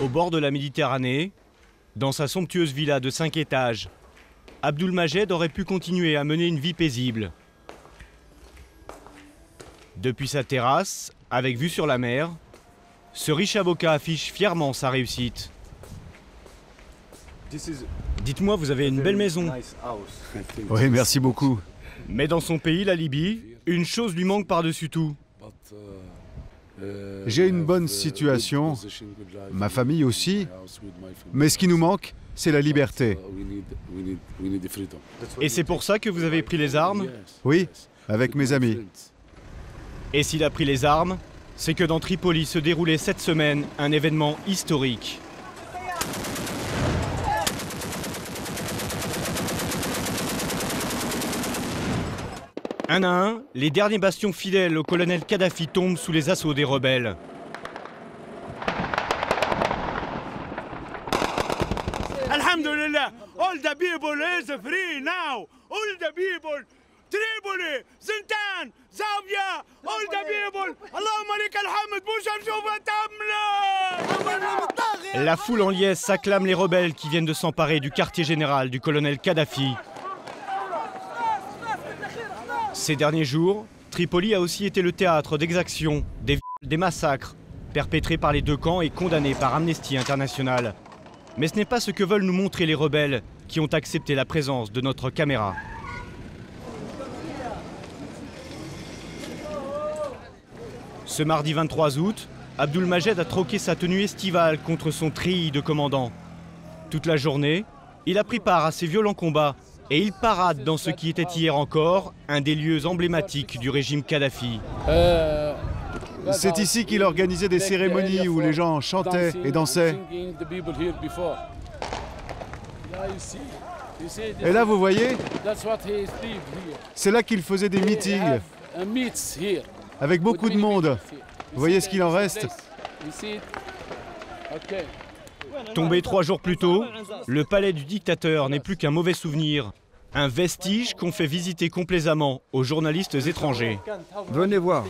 Au bord de la Méditerranée, dans sa somptueuse villa de 5 étages, Abdulmajed aurait pu continuer à mener une vie paisible. Depuis sa terrasse, avec vue sur la mer, ce riche avocat affiche fièrement sa réussite. Dites-moi, vous avez une belle maison. Oui, merci beaucoup. Mais dans son pays, la Libye, une chose lui manque par-dessus tout. J'ai une bonne situation, ma famille aussi, mais ce qui nous manque, c'est la liberté. Et c'est pour ça que vous avez pris les armes? Oui, avec mes amis. Et s'il a pris les armes, c'est que dans Tripoli se déroulait cette semaine un événement historique. Un à un, les derniers bastions fidèles au colonel Kadhafi tombent sous les assauts des rebelles. Alhamdulillah, all the people is free now. All the people, Tripoli, Zintan, Zawiya, all the people. Allahumma lik alhamd, boucham shoufa. La foule en liesse acclame les rebelles qui viennent de s'emparer du quartier général du colonel Kadhafi. Ces derniers jours, Tripoli a aussi été le théâtre d'exactions, des massacres, perpétrés par les deux camps et condamnés par Amnesty International. Mais ce n'est pas ce que veulent nous montrer les rebelles qui ont accepté la présence de notre caméra. Ce mardi 23 août, Abdulmajed a troqué sa tenue estivale contre son treillis de commandant. Toute la journée, il a pris part à ces violents combats et il parade dans ce qui était hier encore un des lieux emblématiques du régime Kadhafi. C'est ici qu'il organisait des cérémonies où les gens chantaient et dansaient. Et là, vous voyez, c'est là qu'il faisait des meetings, avec beaucoup de monde. Vous voyez ce qu'il en reste? Tombé 3 jours plus tôt, le palais du dictateur n'est plus qu'un mauvais souvenir. Un vestige qu'on fait visiter complaisamment aux journalistes étrangers. Venez voir,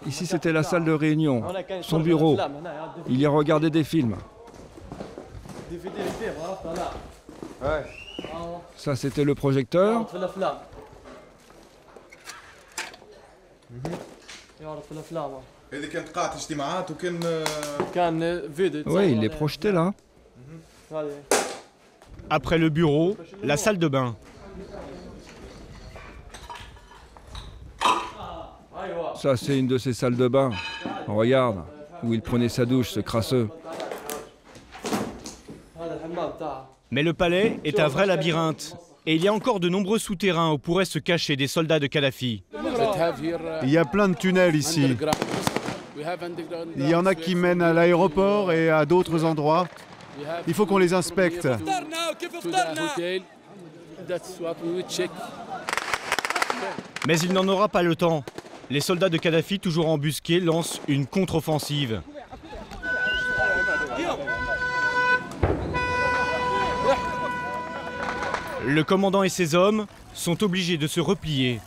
ici c'était la salle de réunion, son bureau. Il y regardait des films. Ça c'était le projecteur. Oui, il les projetait là. Après le bureau, la salle de bain. Ça, c'est une de ces salles de bain. Regarde, où il prenait sa douche, ce crasseux. Mais le palais est un vrai labyrinthe. Et il y a encore de nombreux souterrains où pourraient se cacher des soldats de Kadhafi. Il y a plein de tunnels ici. Il y en a qui mènent à l'aéroport et à d'autres endroits. Il faut qu'on les inspecte. Mais il n'en aura pas le temps. Les soldats de Kadhafi, toujours embusqués, lancent une contre-offensive. Le commandant et ses hommes sont obligés de se replier.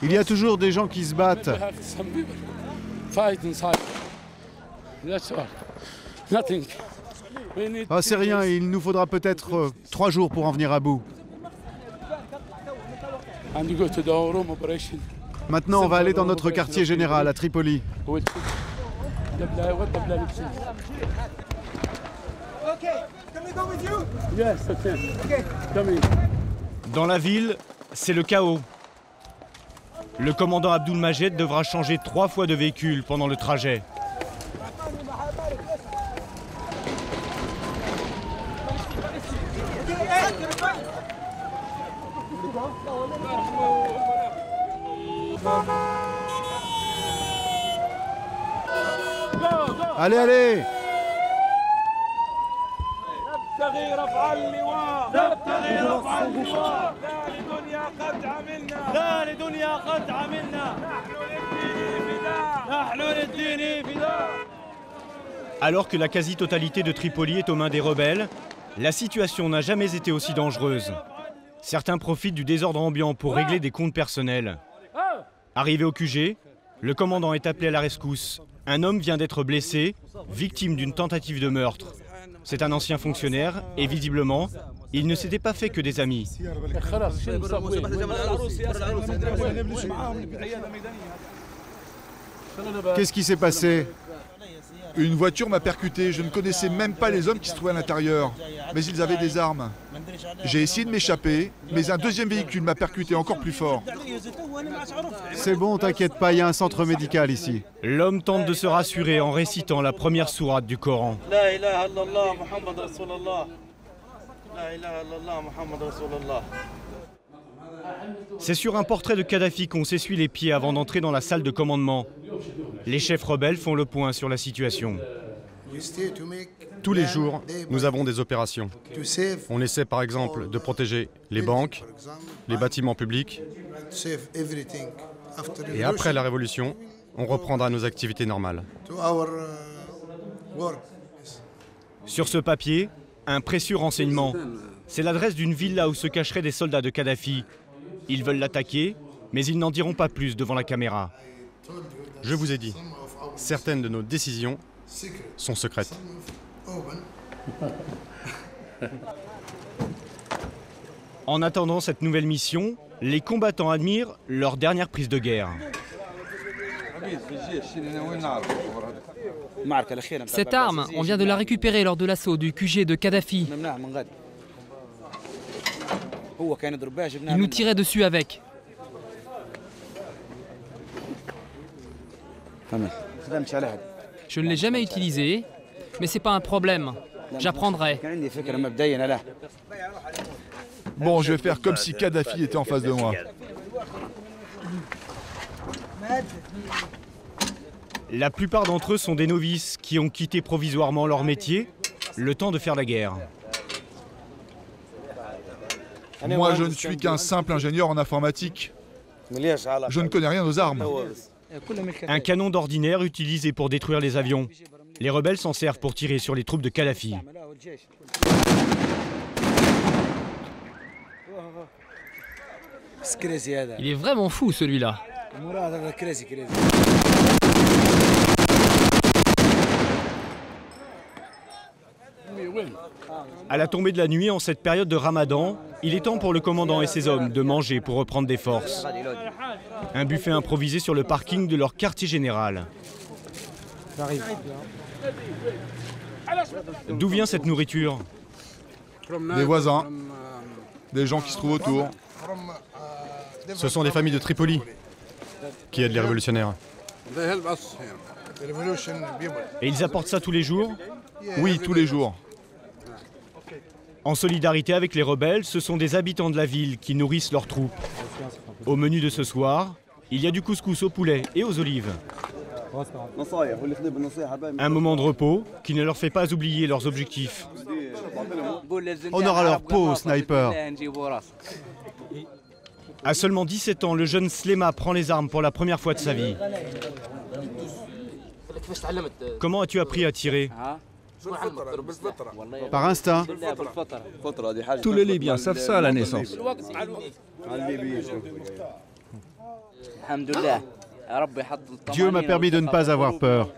Il y a toujours des gens qui se battent. Ah, c'est rien, il nous faudra peut-être 3 jours pour en venir à bout. Maintenant, on va aller dans notre quartier général à Tripoli. Dans la ville, c'est le chaos. Le commandant Abdulmajed devra changer 3 fois de véhicule pendant le trajet. Allez, allez! Alors que la quasi-totalité de Tripoli est aux mains des rebelles, la situation n'a jamais été aussi dangereuse. Certains profitent du désordre ambiant pour régler des comptes personnels. Arrivé au QG, le commandant est appelé à la rescousse. Un homme vient d'être blessé, victime d'une tentative de meurtre. C'est un ancien fonctionnaire et visiblement, il ne s'était pas fait que des amis. Qu'est-ce qui s'est passé? Une voiture m'a percuté, je ne connaissais même pas les hommes qui se trouvaient à l'intérieur, mais ils avaient des armes. J'ai essayé de m'échapper, mais un deuxième véhicule m'a percuté encore plus fort. C'est bon, t'inquiète pas, il y a un centre médical ici. L'homme tente de se rassurer en récitant la première sourate du Coran. C'est sur un portrait de Kadhafi qu'on s'essuie les pieds avant d'entrer dans la salle de commandement. Les chefs rebelles font le point sur la situation. Tous les jours, nous avons des opérations. On essaie par exemple de protéger les banques, les bâtiments publics. Et après la révolution, on reprendra nos activités normales. Sur ce papier, un précieux renseignement. C'est l'adresse d'une villa où se cacheraient des soldats de Kadhafi. Ils veulent l'attaquer, mais ils n'en diront pas plus devant la caméra. Je vous ai dit, certaines de nos décisions sont secrètes. En attendant cette nouvelle mission, les combattants admirent leur dernière prise de guerre. Cette arme, on vient de la récupérer lors de l'assaut du QG de Kadhafi. Il nous tirait dessus avec. Je ne l'ai jamais utilisé, mais c'est pas un problème. J'apprendrai. Bon, je vais faire comme si Kadhafi était en face de moi. La plupart d'entre eux sont des novices qui ont quitté provisoirement leur métier, le temps de faire la guerre. Moi, je ne suis qu'un simple ingénieur en informatique. Je ne connais rien aux armes. Un canon d'ordinaire utilisé pour détruire les avions. Les rebelles s'en servent pour tirer sur les troupes de Kadhafi. Il est vraiment fou celui-là. À la tombée de la nuit, en cette période de Ramadan, il est temps pour le commandant et ses hommes de manger pour reprendre des forces. Un buffet improvisé sur le parking de leur quartier général. D'où vient cette nourriture? Des voisins, des gens qui se trouvent autour. Ce sont des familles de Tripoli qui aident les révolutionnaires. Et ils apportent ça tous les jours? Oui, tous les jours. En solidarité avec les rebelles, ce sont des habitants de la ville qui nourrissent leurs troupes. Au menu de ce soir, il y a du couscous au poulet et aux olives. Un moment de repos qui ne leur fait pas oublier leurs objectifs. On aura leur peau au sniper. À seulement 17 ans, le jeune Slema prend les armes pour la première fois de sa vie. Comment as-tu appris à tirer? Par instinct. Tous les Libyens savent ça à la naissance. Dieu m'a permis de ne pas avoir peur.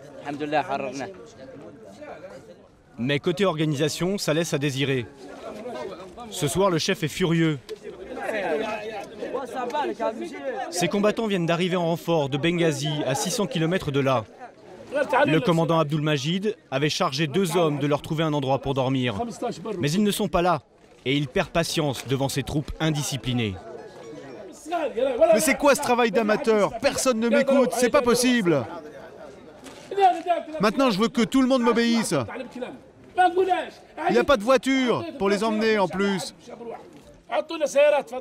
Mais côté organisation, ça laisse à désirer. Ce soir, le chef est furieux. Ces combattants viennent d'arriver en renfort de Benghazi, à 600 km de là. Le commandant Abdul Majid avait chargé 2 hommes de leur trouver un endroit pour dormir. Mais ils ne sont pas là, et il perd patience devant ces troupes indisciplinées. Mais c'est quoi ce travail d'amateur? Personne ne m'écoute, c'est pas possible. Maintenant, je veux que tout le monde m'obéisse. Il n'y a pas de voiture pour les emmener en plus.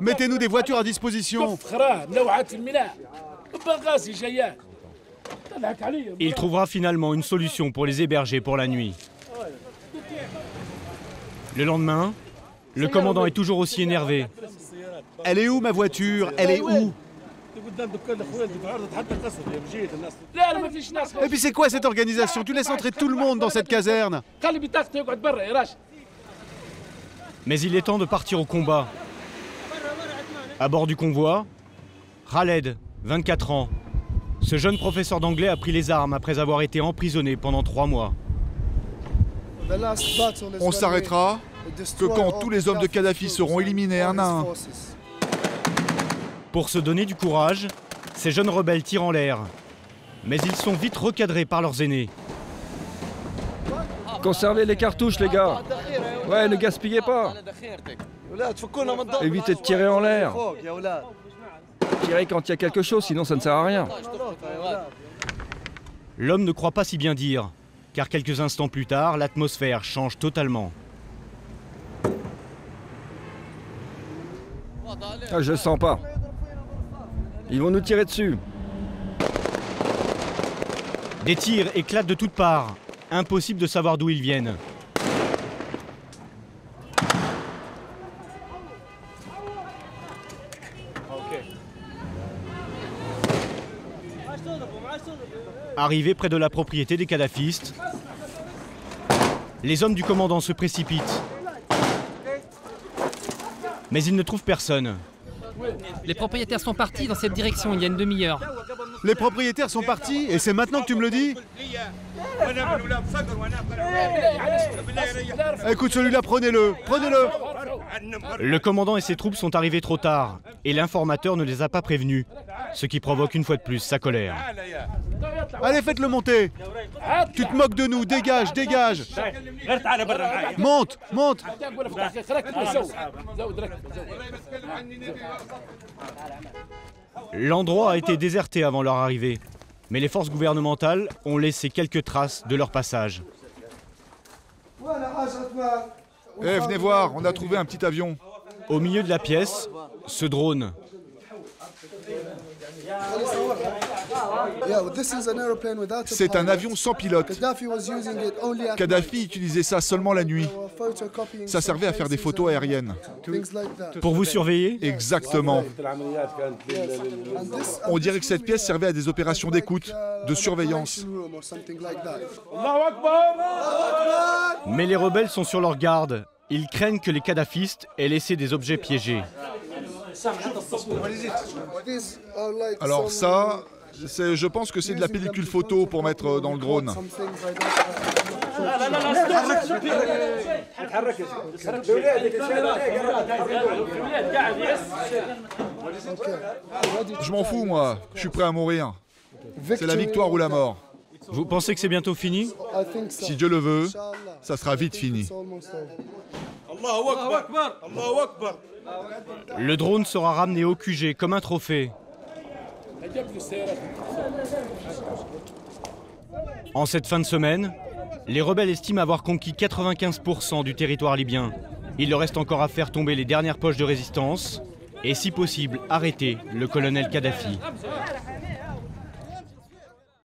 Mettez-nous des voitures à disposition. Il trouvera finalement une solution pour les héberger pour la nuit. Le lendemain, le commandant est toujours aussi énervé. Elle est où ma voiture? Elle est où? Et puis c'est quoi cette organisation? Tu laisses entrer tout le monde dans cette caserne. Mais il est temps de partir au combat. À bord du convoi, Khaled, 24 ans. Ce jeune professeur d'anglais a pris les armes après avoir été emprisonné pendant 3 mois. On s'arrêtera que quand tous les hommes de Kadhafi seront éliminés un à un. Pour se donner du courage, ces jeunes rebelles tirent en l'air. Mais ils sont vite recadrés par leurs aînés. Conservez les cartouches, les gars. Ouais, ne gaspillez pas. Évitez de tirer en l'air. Tirez quand il y a quelque chose, sinon ça ne sert à rien. L'homme ne croit pas si bien dire, car quelques instants plus tard, l'atmosphère change totalement. Ah, je le sens pas. Ils vont nous tirer dessus. Des tirs éclatent de toutes parts. Impossible de savoir d'où ils viennent. Arrivés près de la propriété des kadhafistes, les hommes du commandant se précipitent. Mais ils ne trouvent personne. Les propriétaires sont partis dans cette direction il y a une demi-heure. Les propriétaires sont partis et c'est maintenant que tu me le dis? Écoute, celui-là, prenez-le, prenez-le. Le commandant et ses troupes sont arrivés trop tard et l'informateur ne les a pas prévenus, ce qui provoque une fois de plus sa colère. Allez, faites-le monter. Tu te moques de nous, dégage, dégage. Monte, monte. L'endroit a été déserté avant leur arrivée, mais les forces gouvernementales ont laissé quelques traces de leur passage. Eh, venez voir, on a trouvé un petit avion. Au milieu de la pièce, ce drone. C'est un avion sans pilote. Kadhafi utilisait ça seulement la nuit. Ça servait à faire des photos aériennes. Pour vous surveiller? Exactement. On dirait que cette pièce servait à des opérations d'écoute, de surveillance. Mais les rebelles sont sur leur garde. Ils craignent que les kadhafistes aient laissé des objets piégés. Alors ça, je pense que c'est de la pellicule photo pour mettre dans le drone. Je m'en fous, moi. Je suis prêt à mourir. C'est la victoire ou la mort. Vous pensez que c'est bientôt fini? Si Dieu le veut, ça sera vite fini. Le drone sera ramené au QG comme un trophée. En cette fin de semaine, les rebelles estiment avoir conquis 95% du territoire libyen. Il leur reste encore à faire tomber les dernières poches de résistance et, si possible, arrêter le colonel Kadhafi.